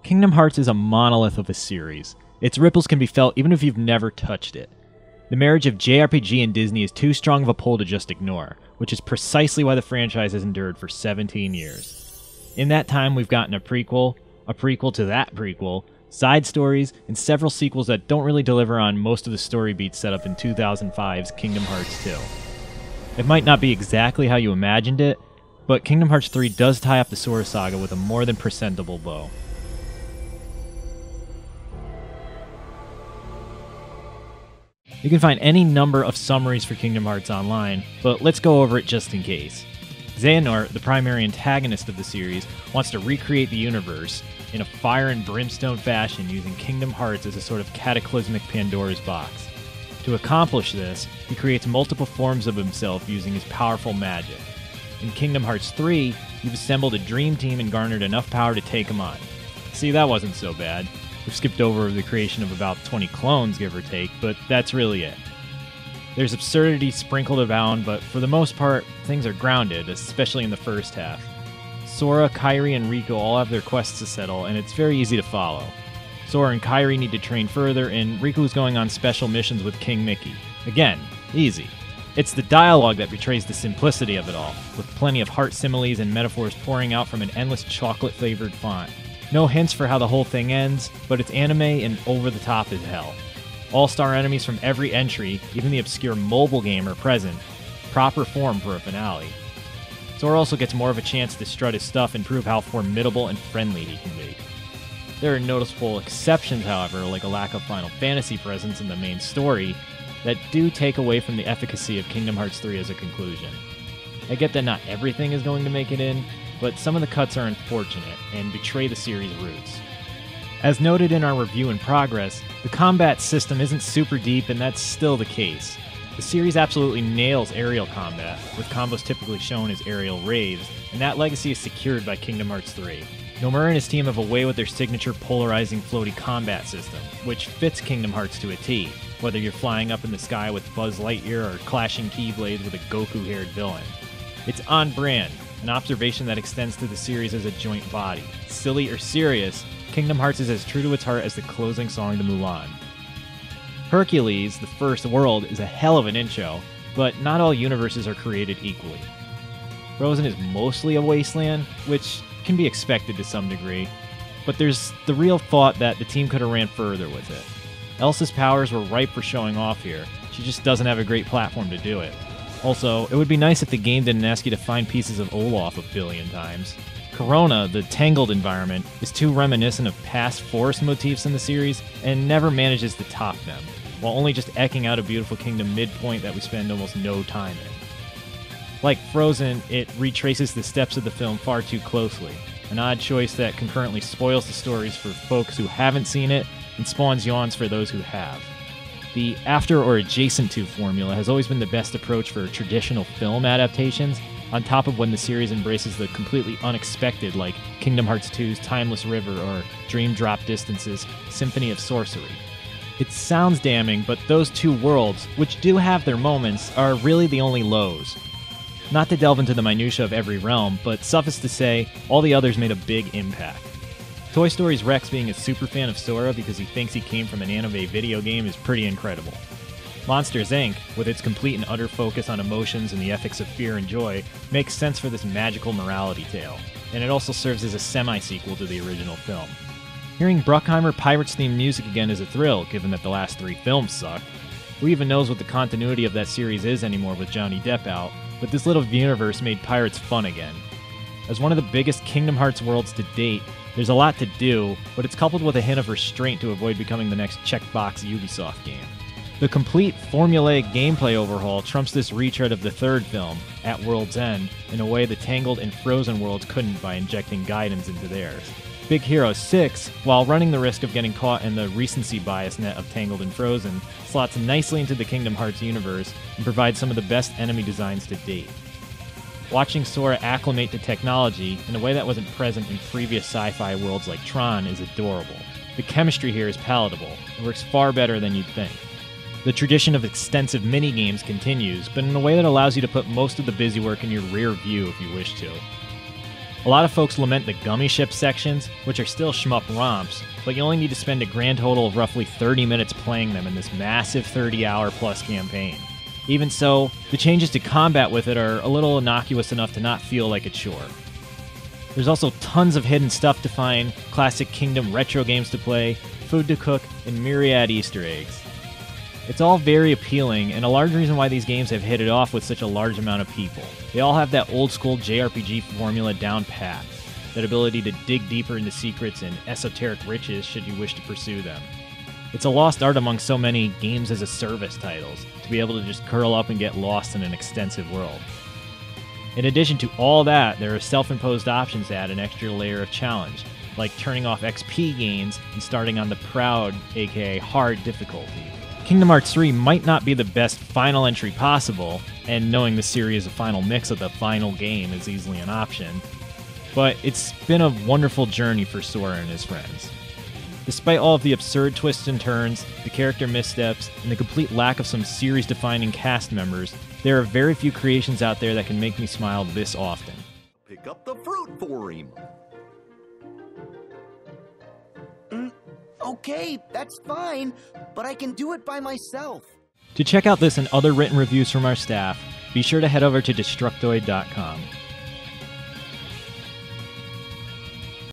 Kingdom Hearts is a monolith of a series. Its ripples can be felt even if you've never touched it. The marriage of JRPG and Disney is too strong of a pull to just ignore, which is precisely why the franchise has endured for 17 years. In that time, we've gotten a prequel to that prequel, side stories, and several sequels that don't really deliver on most of the story beats set up in 2005's Kingdom Hearts 2. It might not be exactly how you imagined it, but Kingdom Hearts 3 does tie up the Sora saga with a more than presentable bow. You can find any number of summaries for Kingdom Hearts online, but let's go over it just in case. Xehanort, the primary antagonist of the series, wants to recreate the universe in a fire and brimstone fashion using Kingdom Hearts as a sort of cataclysmic Pandora's box. To accomplish this, he creates multiple forms of himself using his powerful magic. In Kingdom Hearts 3, you've assembled a dream team and garnered enough power to take him on. See, that wasn't so bad. We've skipped over the creation of about 20 clones, give or take, but that's really it. There's absurdity sprinkled around, but for the most part, things are grounded, especially in the first half. Sora, Kairi, and Riku all have their quests to settle, and it's very easy to follow. Sora and Kairi need to train further, and Riku's going on special missions with King Mickey. Again, easy. It's the dialogue that betrays the simplicity of it all, with plenty of heart similes and metaphors pouring out from an endless chocolate-flavored font. No hints for how the whole thing ends, but it's anime and over the top as hell. All-star enemies from every entry, even the obscure mobile game, are present. Proper form for a finale. Sora also gets more of a chance to strut his stuff and prove how formidable and friendly he can be. There are noticeable exceptions, however, like a lack of Final Fantasy presence in the main story, that do take away from the efficacy of Kingdom Hearts 3 as a conclusion. I get that not everything is going to make it in, but some of the cuts are unfortunate and betray the series' roots. As noted in our review in progress, the combat system isn't super deep, and that's still the case. The series absolutely nails aerial combat, with combos typically shown as aerial raves, and that legacy is secured by Kingdom Hearts 3. Nomura and his team have a way with their signature Polarizing Floaty combat system, which fits Kingdom Hearts to a T, whether you're flying up in the sky with Buzz Lightyear or clashing Keyblades with a Goku-haired villain. It's on brand, an observation that extends to the series as a joint body. Silly or serious, Kingdom Hearts is as true to its heart as the closing song to Mulan. Hercules, the first world, is a hell of an intro, but not all universes are created equally. Frozen is mostly a wasteland, which can be expected to some degree, but there's the real thought that the team could have ran further with it. Elsa's powers were ripe for showing off here, she just doesn't have a great platform to do it. Also, it would be nice if the game didn't ask you to find pieces of Olaf a billion times. Corona, the tangled environment, is too reminiscent of past forest motifs in the series and never manages to top them, while only just eking out a beautiful kingdom midpoint that we spend almost no time in. Like Frozen, it retraces the steps of the film far too closely, an odd choice that concurrently spoils the stories for folks who haven't seen it and spawns yawns for those who have. The after or adjacent to formula has always been the best approach for traditional film adaptations, on top of when the series embraces the completely unexpected, like Kingdom Hearts 2's Timeless River or Dream Drop Distance's Symphony of Sorcery. It sounds damning, but those two worlds, which do have their moments, are really the only lows. Not to delve into the minutiae of every realm, but suffice to say, all the others made a big impact. Toy Story's Rex being a super fan of Sora because he thinks he came from an anime video game is pretty incredible. Monsters, Inc., with its complete and utter focus on emotions and the ethics of fear and joy, makes sense for this magical morality tale, and it also serves as a semi-sequel to the original film. Hearing Bruckheimer Pirates-themed music again is a thrill, given that the last 3 films suck. Who even knows what the continuity of that series is anymore with Johnny Depp out, but this little universe made pirates fun again. As one of the biggest Kingdom Hearts worlds to date, there's a lot to do, but it's coupled with a hint of restraint to avoid becoming the next checkbox Ubisoft game. The complete formulaic gameplay overhaul trumps this retread of the third film, At World's End, in a way the Tangled and Frozen worlds couldn't by injecting guidance into theirs. Big Hero 6, while running the risk of getting caught in the recency bias net of Tangled and Frozen, slots nicely into the Kingdom Hearts universe and provides some of the best enemy designs to date. Watching Sora acclimate to technology in a way that wasn't present in previous sci-fi worlds like Tron is adorable. The chemistry here is palatable. It works far better than you'd think. The tradition of extensive minigames continues, but in a way that allows you to put most of the busy work in your rear view if you wish to. A lot of folks lament the gummy ship sections, which are still shmup romps, but you only need to spend a grand total of roughly 30 minutes playing them in this massive 30-hour plus campaign. Even so, the changes to combat with it are a little innocuous enough to not feel like a chore. There's also tons of hidden stuff to find, classic Kingdom retro games to play, food to cook, and myriad Easter eggs. It's all very appealing, and a large reason why these games have hit it off with such a large amount of people. They all have that old-school JRPG formula down pat, that ability to dig deeper into secrets and esoteric riches should you wish to pursue them. It's a lost art among so many games-as-a-service titles, to be able to just curl up and get lost in an extensive world. In addition to all that, there are self-imposed options that add an extra layer of challenge, like turning off XP gains and starting on the proud, aka hard difficulty. Kingdom Hearts 3 might not be the best final entry possible, and knowing the series a final mix of the final game is easily an option, but it's been a wonderful journey for Sora and his friends. Despite all of the absurd twists and turns, the character missteps, and the complete lack of some series-defining cast members, there are very few creations out there that can make me smile this often. Pick up the fruit for him. Okay, that's fine, but I can do it by myself. To check out this and other written reviews from our staff, be sure to head over to Destructoid.com.